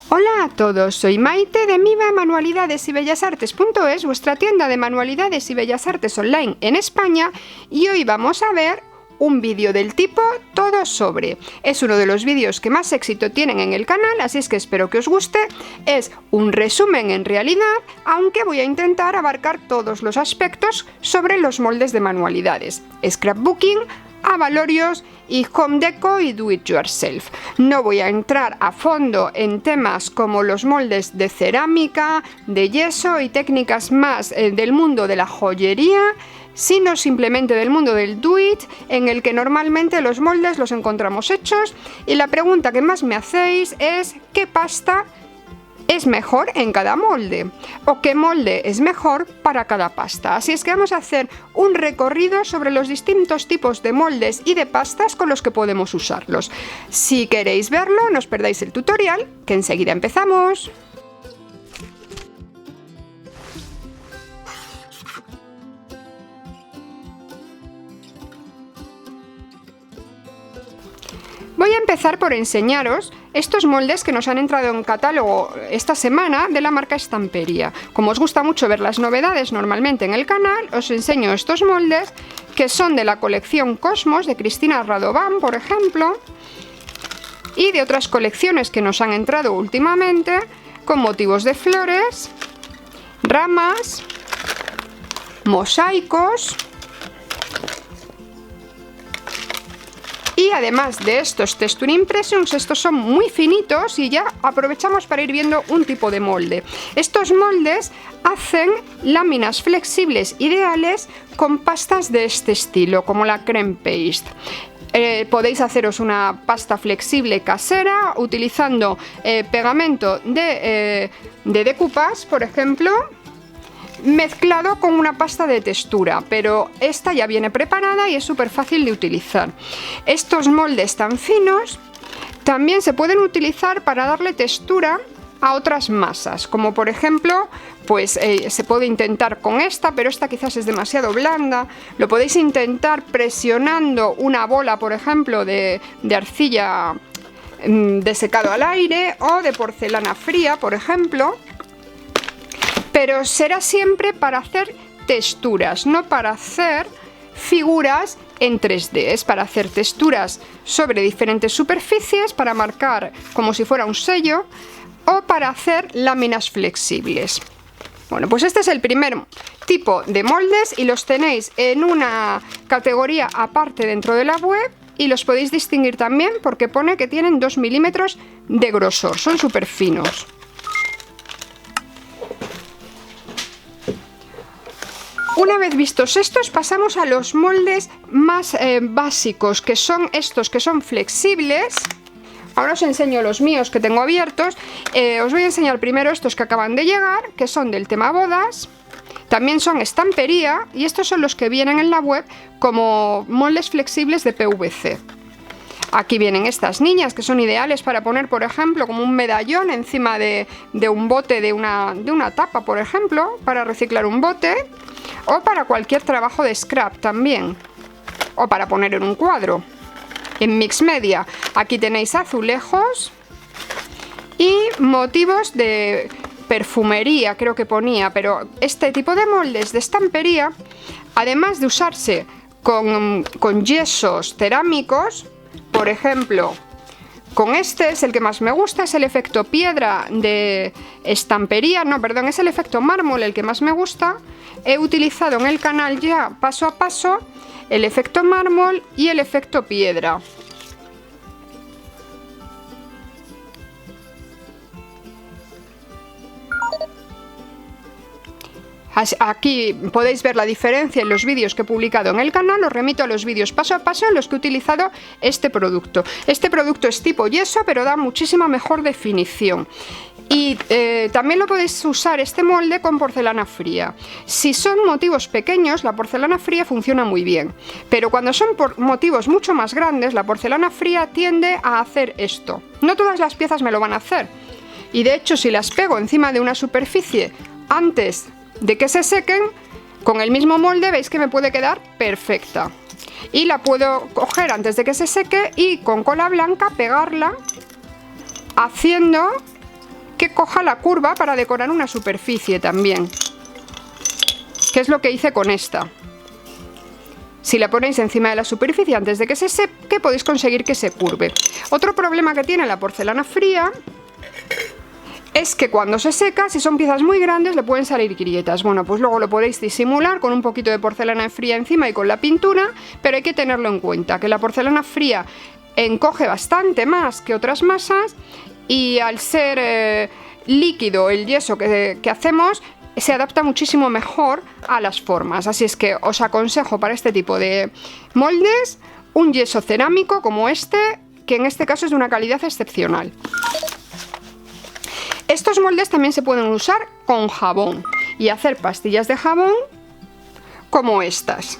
Hola a todos, soy Maite de Miva Manualidades y Bellasartes.es, vuestra tienda de manualidades y bellas artes online en España, y hoy vamos a ver un vídeo del tipo Todo sobre. Es uno de los vídeos que más éxito tienen en el canal, así es que espero que os guste. Es un resumen en realidad, aunque voy a intentar abarcar todos los aspectos sobre los moldes de manualidades, scrapbooking, avalorios y home deco y do it yourself. No voy a entrar a fondo en temas como los moldes de cerámica, de yeso y técnicas más del mundo de la joyería, sino simplemente del mundo del do it, en el que normalmente los moldes los encontramos hechos, y la pregunta que más me hacéis es ¿qué pasta es mejor en cada molde? ¿O qué molde es mejor para cada pasta? Así es que vamos a hacer un recorrido sobre los distintos tipos de moldes y de pastas con los que podemos usarlos. Si queréis verlo, no os perdáis el tutorial, que enseguida empezamos. Voy a empezar por enseñaros estos moldes que nos han entrado en catálogo esta semana de la marca Stamperia. Como os gusta mucho ver las novedades normalmente en el canal, os enseño estos moldes que son de la colección Cosmos de Cristina Radovan, por ejemplo, y de otras colecciones que nos han entrado últimamente con motivos de flores, ramas, mosaicos. Y además de estos Texture Impressions, estos son muy finitos y ya aprovechamos para ir viendo un tipo de molde. Estos moldes hacen láminas flexibles ideales con pastas de este estilo, como la creme paste. Podéis haceros una pasta flexible casera utilizando pegamento de decoupage, por ejemplo, mezclado con una pasta de textura, pero esta ya viene preparada y es súper fácil de utilizar. Estos moldes tan finos también se pueden utilizar para darle textura a otras masas, como por ejemplo, pues se puede intentar con esta, pero esta quizás es demasiado blanda. Lo podéis intentar presionando una bola, por ejemplo, de arcilla de secado al aire o de porcelana fría, por ejemplo. Pero será siempre para hacer texturas, no para hacer figuras en 3D. Es para hacer texturas sobre diferentes superficies, para marcar como si fuera un sello, o para hacer láminas flexibles. Bueno, pues este es el primer tipo de moldes y los tenéis en una categoría aparte dentro de la web, y los podéis distinguir también porque pone que tienen 2 milímetros de grosor, son súper finos. Una vez vistos estos, pasamos a los moldes más básicos, que son estos que son flexibles. Ahora os enseño los míos que tengo abiertos. Os voy a enseñar primero estos que acaban de llegar, que son del tema bodas. También son Stamperia, y estos son los que vienen en la web como moldes flexibles de PVC. Aquí vienen estas niñas que son ideales para poner, por ejemplo, como un medallón encima de un bote de una tapa, por ejemplo, para reciclar un bote. O para cualquier trabajo de scrap también, o para poner en un cuadro. En mix media, aquí tenéis azulejos y motivos de perfumería, creo que ponía, pero este tipo de moldes de Stamperia, además de usarse con yesos cerámicos, por ejemplo, con este es el que más me gusta, es el efecto piedra de Stamperia, no, perdón, es el efecto mármol el que más me gusta. He utilizado en el canal ya paso a paso el efecto mármol y el efecto piedra. Aquí podéis ver la diferencia en los vídeos que he publicado en el canal. Os remito a los vídeos paso a paso en los que he utilizado este producto. Este producto es tipo yeso, pero da muchísima mejor definición. Y también lo podéis usar este molde con porcelana fría. Si son motivos pequeños, la porcelana fría funciona muy bien, pero cuando son motivos mucho más grandes, la porcelana fría tiende a hacer esto. No todas las piezas me lo van a hacer, y de hecho si las pego encima de una superficie antes de que se sequen, con el mismo molde veis que me puede quedar perfecta. Y la puedo coger antes de que se seque y con cola blanca pegarla haciendo que coja la curva para decorar una superficie también, que es lo que hice con esta. Si la ponéis encima de la superficie antes de que se seque, podéis conseguir que se curve. Otro problema que tiene la porcelana fría es que cuando se seca, si son piezas muy grandes, le pueden salir grietas. Bueno, pues luego lo podéis disimular con un poquito de porcelana fría encima y con la pintura, pero hay que tenerlo en cuenta, que la porcelana fría encoge bastante más que otras masas y al ser líquido el yeso que hacemos, se adapta muchísimo mejor a las formas. Así es que os aconsejo para este tipo de moldes un yeso cerámico como este, que en este caso es de una calidad excepcional. Estos moldes también se pueden usar con jabón y hacer pastillas de jabón como estas.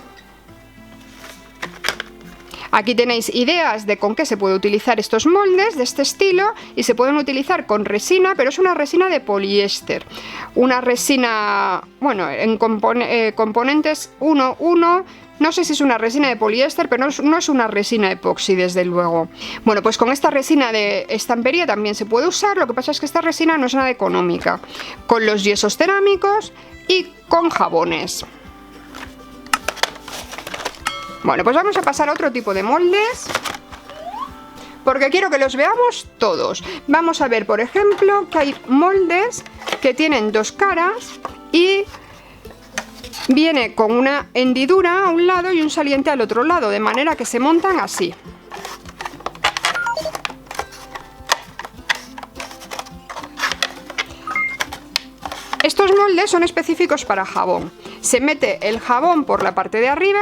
Aquí tenéis ideas de con qué se puede utilizar estos moldes de este estilo, y se pueden utilizar con resina, pero es una resina de poliéster. Una resina, bueno, en componentes 1,1. No sé si es una resina de poliéster, pero no es una resina epoxi, desde luego. Bueno, pues con esta resina de estampería también se puede usar. Lo que pasa es que esta resina no es nada económica. Con los yesos cerámicos y con jabones. Bueno, pues vamos a pasar a otro tipo de moldes, porque quiero que los veamos todos. Vamos a ver, por ejemplo, que hay moldes que tienen dos caras y viene con una hendidura a un lado y un saliente al otro lado, de manera que se montan así. Estos moldes son específicos para jabón. Se mete el jabón por la parte de arriba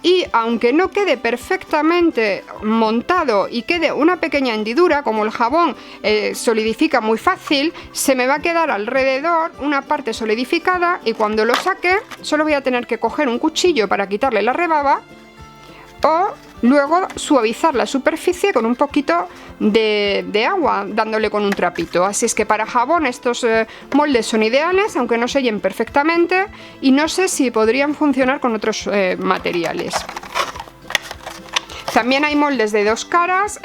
y aunque no quede perfectamente montado y quede una pequeña hendidura, como el jabón solidifica muy fácil, se me va a quedar alrededor una parte solidificada, y cuando lo saque solo voy a tener que coger un cuchillo para quitarle la rebaba o luego suavizar la superficie con un poquito de agua, dándole con un trapito. Así es que para jabón estos moldes son ideales, aunque no sellen perfectamente, y no sé si podrían funcionar con otros materiales. También hay moldes de dos caras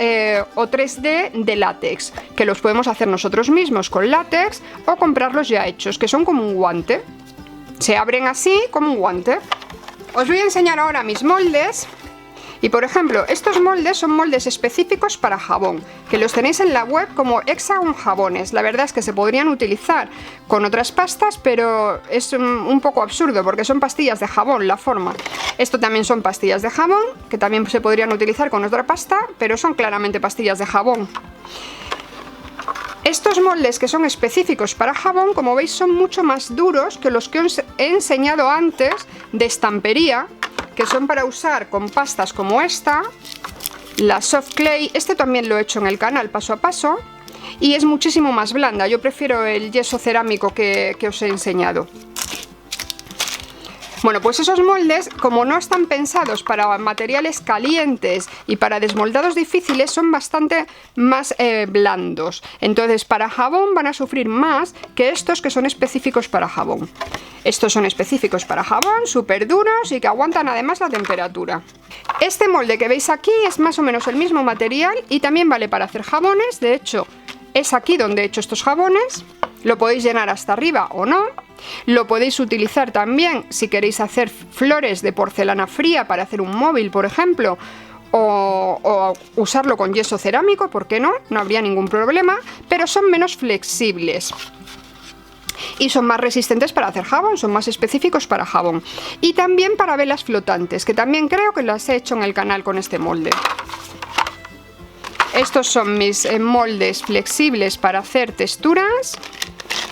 o 3D de látex, que los podemos hacer nosotros mismos con látex o comprarlos ya hechos, que son como un guante. Se abren así como un guante. Os voy a enseñar ahora mis moldes. Y por ejemplo, estos moldes son moldes específicos para jabón, que los tenéis en la web como Hexagon Jabones. La verdad es que se podrían utilizar con otras pastas, pero es un poco absurdo porque son pastillas de jabón la forma. Esto también son pastillas de jabón, que también se podrían utilizar con otra pasta, pero son claramente pastillas de jabón. Estos moldes que son específicos para jabón, como veis, son mucho más duros que los que os he enseñado antes de estampería, que son para usar con pastas como esta, la Soft Clay. Este también lo he hecho en el canal paso a paso y es muchísimo más blanda. Yo prefiero el yeso cerámico que os he enseñado. Bueno, pues esos moldes, como no están pensados para materiales calientes y para desmoldados difíciles, son bastante más blandos. Entonces, para jabón van a sufrir más que estos que son específicos para jabón. Estos son específicos para jabón, súper duros y que aguantan además la temperatura. Este molde que veis aquí es más o menos el mismo material y también vale para hacer jabones. De hecho, es aquí donde he hecho estos jabones. Lo podéis llenar hasta arriba o no. Lo podéis utilizar también si queréis hacer flores de porcelana fría para hacer un móvil, por ejemplo, o usarlo con yeso cerámico, ¿por qué no? No habría ningún problema, pero son menos flexibles. Y son más resistentes para hacer jabón, son más específicos para jabón. Y también para velas flotantes, que también creo que las he hecho en el canal con este molde. Estos son mis moldes flexibles para hacer texturas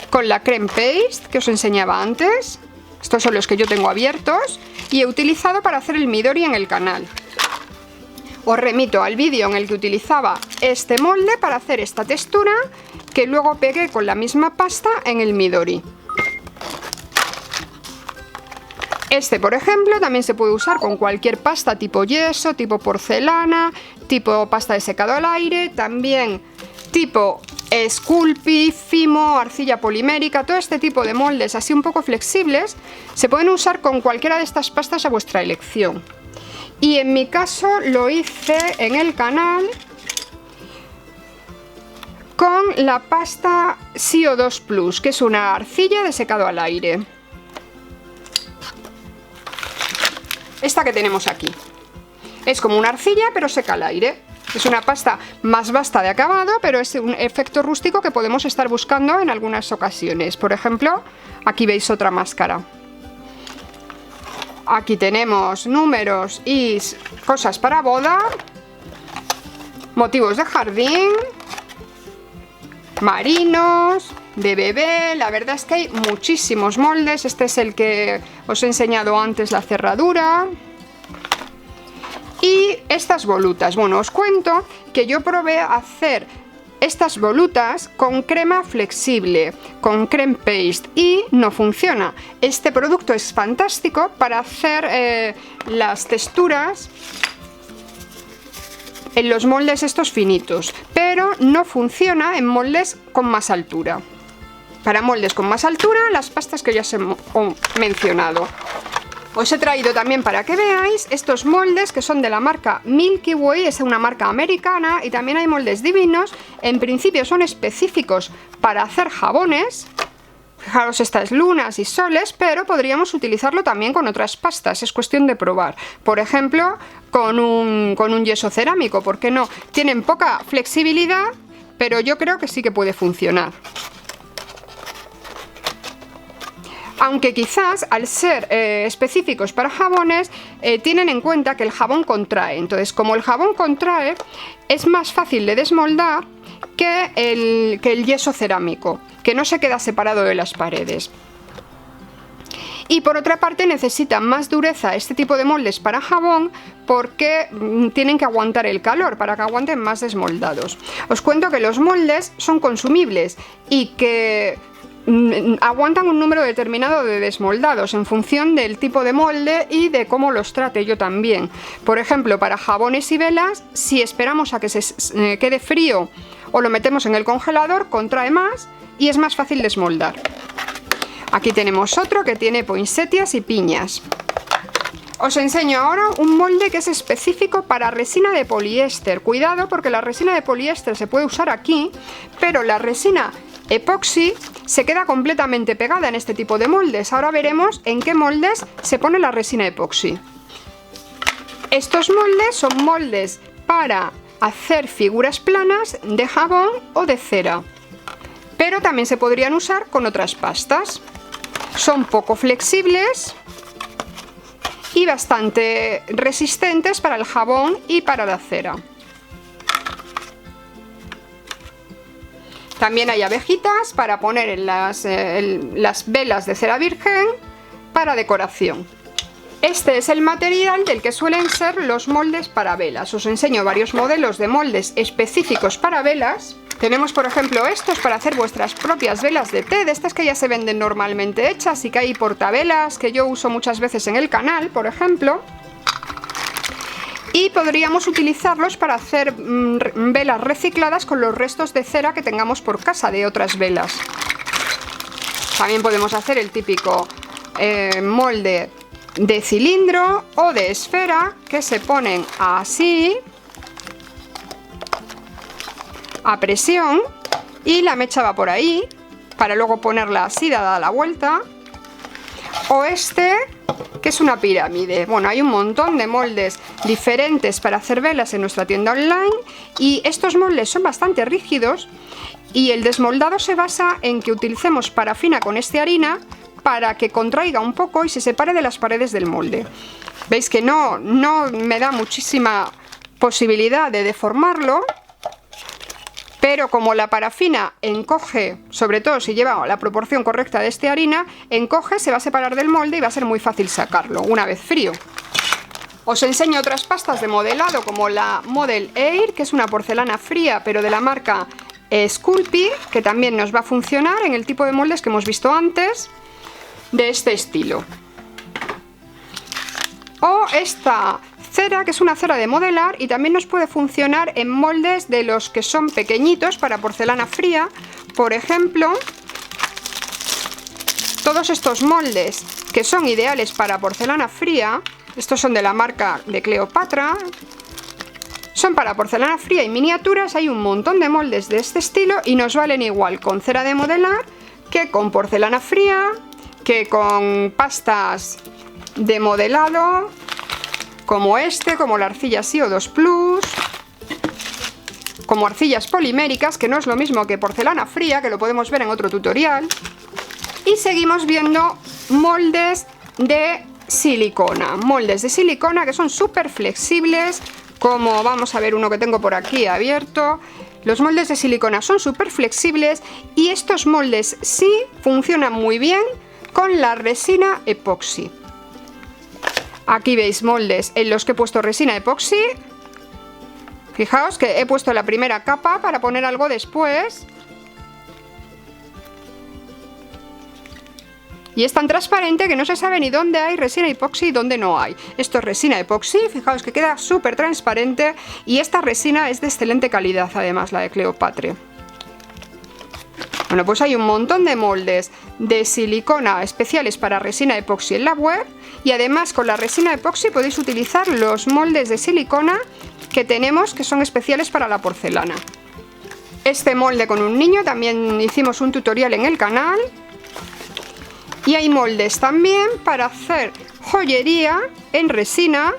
con la creme paste que os enseñaba antes. Estos son los que yo tengo abiertos y he utilizado para hacer el midori en el canal. Os remito al vídeo en el que utilizaba este molde para hacer esta textura, que luego pegué con la misma pasta en el midori. Este, por ejemplo, también se puede usar con cualquier pasta tipo yeso, tipo porcelana, tipo pasta de secado al aire, también tipo Sculpey, Fimo, arcilla polimérica. Todo este tipo de moldes así un poco flexibles se pueden usar con cualquiera de estas pastas a vuestra elección. Y en mi caso lo hice en el canal con la pasta CO2 Plus, que es una arcilla de secado al aire. Esta que tenemos aquí. Es como una arcilla, pero seca al aire. Es una pasta más vasta de acabado, pero es un efecto rústico que podemos estar buscando en algunas ocasiones. Por ejemplo, aquí veis otra máscara. Aquí tenemos números y cosas para boda, motivos de jardín, marinos, de bebé. La verdad es que hay muchísimos moldes. Este es el que os he enseñado antes, la cerradura. Y estas volutas, bueno, os cuento que yo probé hacer estas volutas con crema flexible, con creme paste, y no funciona. Este producto es fantástico para hacer las texturas en los moldes estos finitos, pero no funciona en moldes con más altura. Para moldes con más altura, las pastas que ya os he mencionado. Os he traído también para que veáis estos moldes que son de la marca Milky Way, es una marca americana, y también hay moldes divinos. En principio son específicos para hacer jabones. Fijaros estas lunas y soles, pero podríamos utilizarlo también con otras pastas, es cuestión de probar. Por ejemplo, con un yeso cerámico, ¿por qué no? Tienen poca flexibilidad, pero yo creo que sí que puede funcionar. Aunque quizás al ser específicos para jabones tienen en cuenta que el jabón contrae. Entonces, como el jabón contrae, es más fácil de desmoldar que el yeso cerámico, que no se queda separado de las paredes. Y por otra parte necesitan más dureza este tipo de moldes para jabón, porque tienen que aguantar el calor para que aguanten más desmoldados. Os cuento que los moldes son consumibles y que aguantan un número determinado de desmoldados en función del tipo de molde y de cómo los trate yo también. Por ejemplo, para jabones y velas, si esperamos a que se quede frío o lo metemos en el congelador, contrae más y es más fácil desmoldar. Aquí tenemos otro que tiene poinsettias y piñas. Os enseño ahora un molde que es específico para resina de poliéster. Cuidado, porque la resina de poliéster se puede usar aquí, pero la resina epoxi se queda completamente pegada en este tipo de moldes. Ahora veremos en qué moldes se pone la resina epoxi. Estos moldes son moldes para hacer figuras planas de jabón o de cera, pero también se podrían usar con otras pastas. Son poco flexibles y bastante resistentes para el jabón y para la cera. También hay abejitas para poner en las velas de cera virgen para decoración. Este es el material del que suelen ser los moldes para velas. Os enseño varios modelos de moldes específicos para velas. Tenemos, por ejemplo, estos para hacer vuestras propias velas de té, de estas que ya se venden normalmente hechas, y que hay portavelas que yo uso muchas veces en el canal, por ejemplo. Y podríamos utilizarlos para hacer velas recicladas con los restos de cera que tengamos por casa de otras velas. También podemos hacer el típico molde de cilindro o de esfera, que se ponen así a presión y la mecha va por ahí para luego ponerla así dada la vuelta. O este, que es una pirámide. Bueno, hay un montón de moldes diferentes para hacer velas en nuestra tienda online, y estos moldes son bastante rígidos, y el desmoldado se basa en que utilicemos parafina con estearina para que contraiga un poco y se separe de las paredes del molde. Veis que no me da muchísima posibilidad de deformarlo, pero como la parafina encoge, sobre todo si lleva la proporción correcta de estearina, encoge, se va a separar del molde y va a ser muy fácil sacarlo una vez frío. Os enseño otras pastas de modelado, como la Model Air, que es una porcelana fría, pero de la marca Sculpey, que también nos va a funcionar en el tipo de moldes que hemos visto antes, de este estilo. O esta cera, que es una cera de modelar y también nos puede funcionar en moldes de los que son pequeñitos para porcelana fría. Por ejemplo, todos estos moldes que son ideales para porcelana fría, estos son de la marca de Cleopatra, Son para porcelana fría y miniaturas, hay un montón de moldes de este estilo y nos valen igual con cera de modelar que con porcelana fría, que con pastas de modelado, como este, como la arcilla CO2 Plus, como arcillas poliméricas, que no es lo mismo que porcelana fría, que lo podemos ver en otro tutorial. Y seguimos viendo moldes de silicona. Moldes de silicona que son súper flexibles, como vamos a ver uno que tengo por aquí abierto. Los moldes de silicona son súper flexibles y estos moldes sí funcionan muy bien con la resina epoxi. Aquí veis moldes en los que he puesto resina epoxi. Fijaos que he puesto la primera capa para poner algo después. Y es tan transparente que no se sabe ni dónde hay resina epoxi y dónde no hay. Esto es resina epoxi, fijaos que queda súper transparente y esta resina es de excelente calidad, además, la de Cleopatra. Bueno, pues hay un montón de moldes de silicona especiales para resina epoxi en la web y además con la resina epoxi podéis utilizar los moldes de silicona que tenemos que son especiales para la porcelana. Este molde con un niño también hicimos un tutorial en el canal. Y hay moldes también para hacer joyería en resina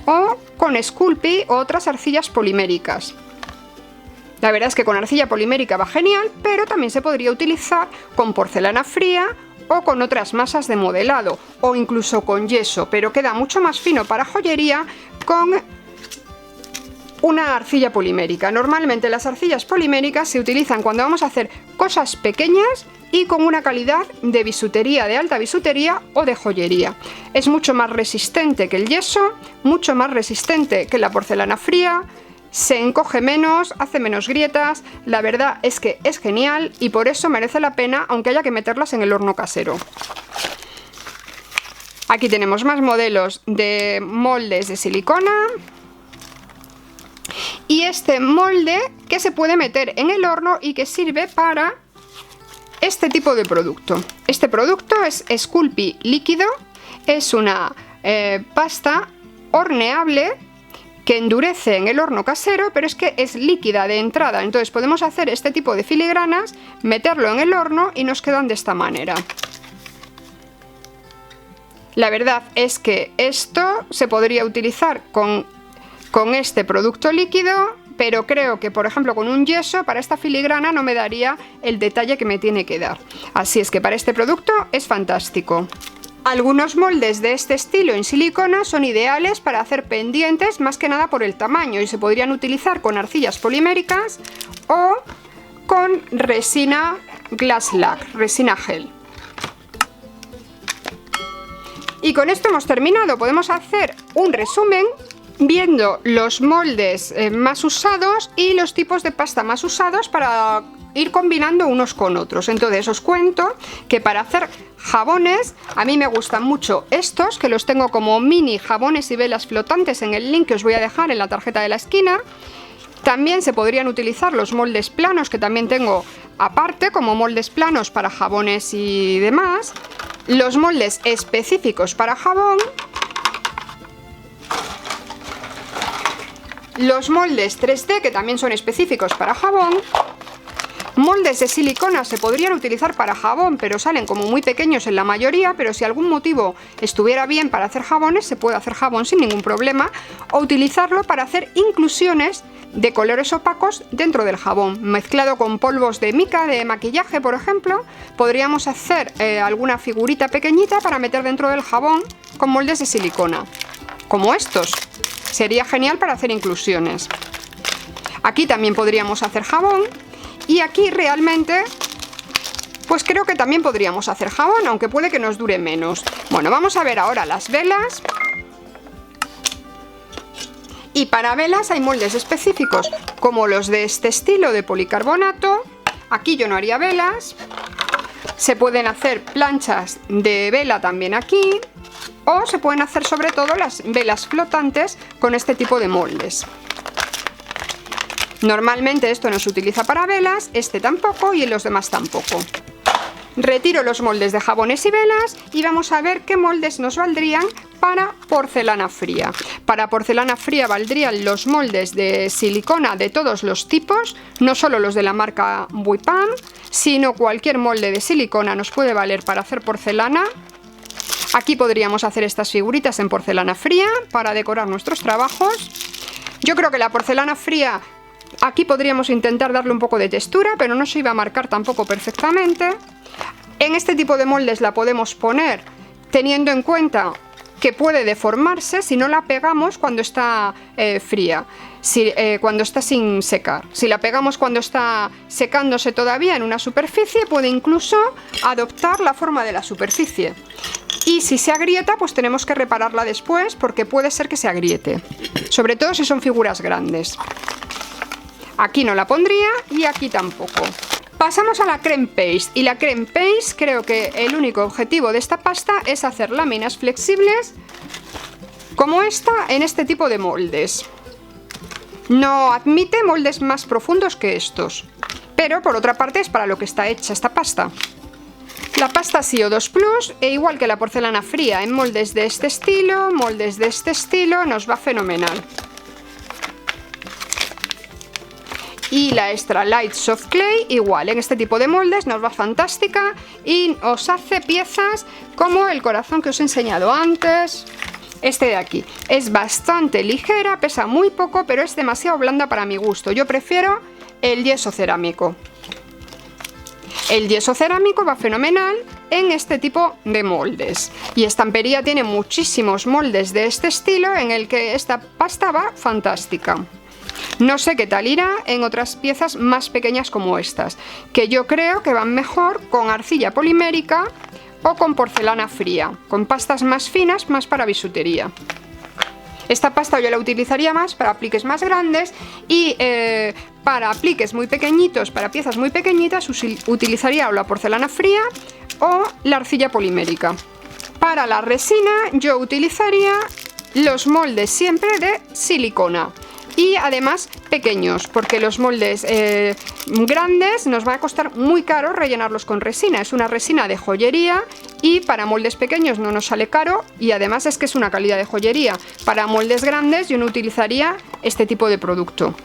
o con Sculpey o otras arcillas poliméricas. La verdad es que con arcilla polimérica va genial, pero también se podría utilizar con porcelana fría o con otras masas de modelado o incluso con yeso, pero queda mucho más fino para joyería con una arcilla polimérica. Normalmente las arcillas poliméricas se utilizan cuando vamos a hacer cosas pequeñas y con una calidad de bisutería, de alta bisutería o de joyería. Es mucho más resistente que el yeso, mucho más resistente que la porcelana fría, se encoge menos, hace menos grietas. La verdad es que es genial y por eso merece la pena, aunque haya que meterlas en el horno casero. Aquí tenemos más modelos de moldes de silicona. Y este molde que se puede meter en el horno y que sirve para este tipo de producto. Este producto es Sculpey líquido, es una pasta horneable que endurece en el horno casero, pero es que es líquida de entrada, entonces podemos hacer este tipo de filigranas, meterlo en el horno y nos quedan de esta manera. La verdad es que esto se podría utilizar con este producto líquido, pero creo que por ejemplo con un yeso para esta filigrana no me daría el detalle que me tiene que dar. Así es que para este producto es fantástico. Algunos moldes de este estilo en silicona son ideales para hacer pendientes, más que nada por el tamaño, y se podrían utilizar con arcillas poliméricas o con resina glass lac, resina gel. Y con esto hemos terminado. Podemos hacer un resumen viendo los moldes más usados y los tipos de pasta más usados para ir combinando unos con otros. Entonces os cuento que para hacer jabones a mí me gustan mucho estos, que los tengo como mini jabones y velas flotantes en el link que os voy a dejar en la tarjeta de la esquina. También se podrían utilizar los moldes planos, que también tengo aparte como moldes planos para jabones y demás. Los moldes específicos para jabón. Los moldes 3D, que también son específicos para jabón. Moldes de silicona se podrían utilizar para jabón, pero salen como muy pequeños en la mayoría, pero si algún motivo estuviera bien para hacer jabones, se puede hacer jabón sin ningún problema, o utilizarlo para hacer inclusiones de colores opacos dentro del jabón. Mezclado con polvos de mica, de maquillaje, por ejemplo, podríamos hacer alguna figurita pequeñita para meter dentro del jabón con moldes de silicona, como estos. Sería genial para hacer inclusiones. Aquí también podríamos hacer jabón. Y aquí realmente, pues creo que también podríamos hacer jabón, aunque puede que nos dure menos. Bueno, vamos a ver ahora las velas. Y para velas hay moldes específicos, como los de este estilo de policarbonato. Aquí yo no haría velas. Se pueden hacer planchas de vela también aquí. O se pueden hacer sobre todo las velas flotantes con este tipo de moldes. Normalmente esto no se utiliza para velas, este tampoco y los demás tampoco. Retiro los moldes de jabones y velas y vamos a ver qué moldes nos valdrían para porcelana fría. Para porcelana fría valdrían los moldes de silicona de todos los tipos, no solo los de la marca Vuitton, sino cualquier molde de silicona nos puede valer para hacer porcelana. Aquí podríamos hacer estas figuritas en porcelana fría para decorar nuestros trabajos. Yo creo que la porcelana fría, aquí podríamos intentar darle un poco de textura, pero no se iba a marcar tampoco perfectamente. En este tipo de moldes la podemos poner teniendo en cuenta que puede deformarse si no la pegamos cuando está fría, cuando está sin secar. Si la pegamos cuando está secándose todavía en una superficie, puede incluso adoptar la forma de la superficie. Y si se agrieta, pues tenemos que repararla después porque puede ser que se agriete, sobre todo si son figuras grandes. Aquí no la pondría y aquí tampoco. Pasamos a la creme paste, y la creme paste creo que el único objetivo de esta pasta es hacer láminas flexibles como esta en este tipo de moldes. No admite moldes más profundos que estos, pero por otra parte es para lo que está hecha esta pasta. La pasta CO2 Plus, e igual que la porcelana fría en moldes de este estilo, nos va fenomenal. Y la Extra Light Soft Clay igual, en este tipo de moldes nos va fantástica y os hace piezas como el corazón que os he enseñado antes. Este de aquí es bastante ligera, pesa muy poco, pero es demasiado blanda para mi gusto. Yo prefiero el yeso cerámico. El yeso cerámico va fenomenal en este tipo de moldes. Y Estampería tiene muchísimos moldes de este estilo en el que esta pasta va fantástica. No sé qué tal irá en otras piezas más pequeñas como estas, que yo creo que van mejor con arcilla polimérica o con porcelana fría, con pastas más finas, más para bisutería. Esta pasta yo la utilizaría más para apliques más grandes y para apliques muy pequeñitos, para piezas muy pequeñitas, utilizaría o la porcelana fría o la arcilla polimérica. Para la resina yo utilizaría los moldes siempre de silicona. Y además pequeños, porque los moldes grandes nos va a costar muy caro rellenarlos con resina. Es una resina de joyería y para moldes pequeños no nos sale caro y además es que es una calidad de joyería. Para moldes grandes yo no utilizaría este tipo de producto.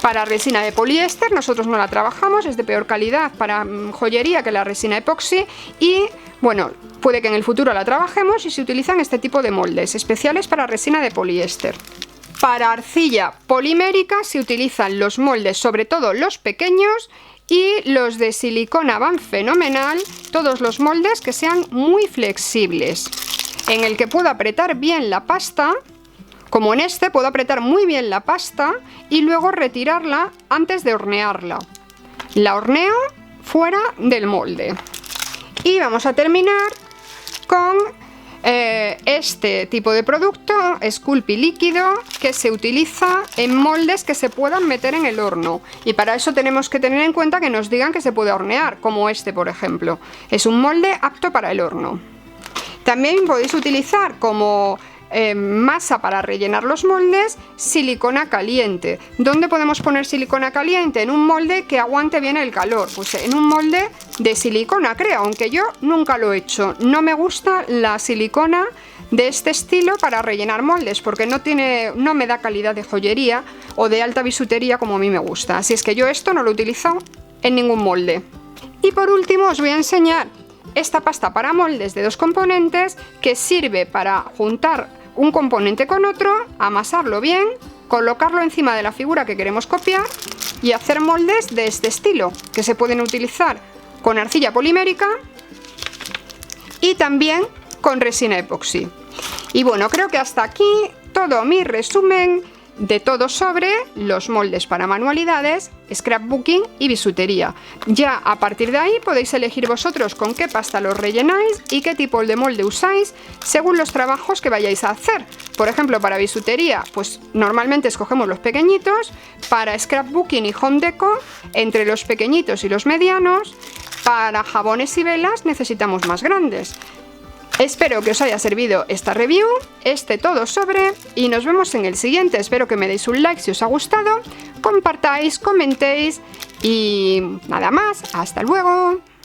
Para resina de poliéster nosotros no la trabajamos, es de peor calidad para joyería que la resina epoxi y bueno, puede que en el futuro la trabajemos y se utilizan este tipo de moldes especiales para resina de poliéster. Para arcilla polimérica se utilizan los moldes, sobre todo los pequeños, y los de silicona van fenomenal, todos los moldes que sean muy flexibles, en el que puedo apretar bien la pasta, como en este puedo apretar muy bien la pasta y luego retirarla antes de hornearla. La horneo fuera del molde. Y vamos a terminar con este tipo de producto, Sculpey líquido, que se utiliza en moldes que se puedan meter en el horno. Y para eso tenemos que tener en cuenta que nos digan que se puede hornear, como este por ejemplo. Es un molde apto para el horno. También podéis utilizar como masa para rellenar los moldes, silicona caliente. ¿Dónde podemos poner silicona caliente? En un molde que aguante bien el calor. Pues en un molde de silicona, creo, aunque yo nunca lo he hecho. No me gusta la silicona de este estilo para rellenar moldes porque no me da calidad de joyería o de alta bisutería como a mí me gusta. Así es que yo esto no lo utilizo en ningún molde. Y por último os voy a enseñar esta pasta para moldes de 2 componentes que sirve para juntar un componente con otro, amasarlo bien, colocarlo encima de la figura que queremos copiar y hacer moldes de este estilo, que se pueden utilizar con arcilla polimérica y también con resina epoxi. Y bueno, creo que hasta aquí todo mi resumen de todo sobre los moldes para manualidades, scrapbooking y bisutería. Ya a partir de ahí podéis elegir vosotros con qué pasta los rellenáis y qué tipo de molde usáis según los trabajos que vayáis a hacer. Por ejemplo, para bisutería, pues normalmente escogemos los pequeñitos. Para scrapbooking y home deco, entre los pequeñitos y los medianos. Para jabones y velas necesitamos más grandes. Espero que os haya servido esta review, este todo sobre, y nos vemos en el siguiente. Espero que me deis un like si os ha gustado, compartáis, comentéis y nada más. ¡Hasta luego!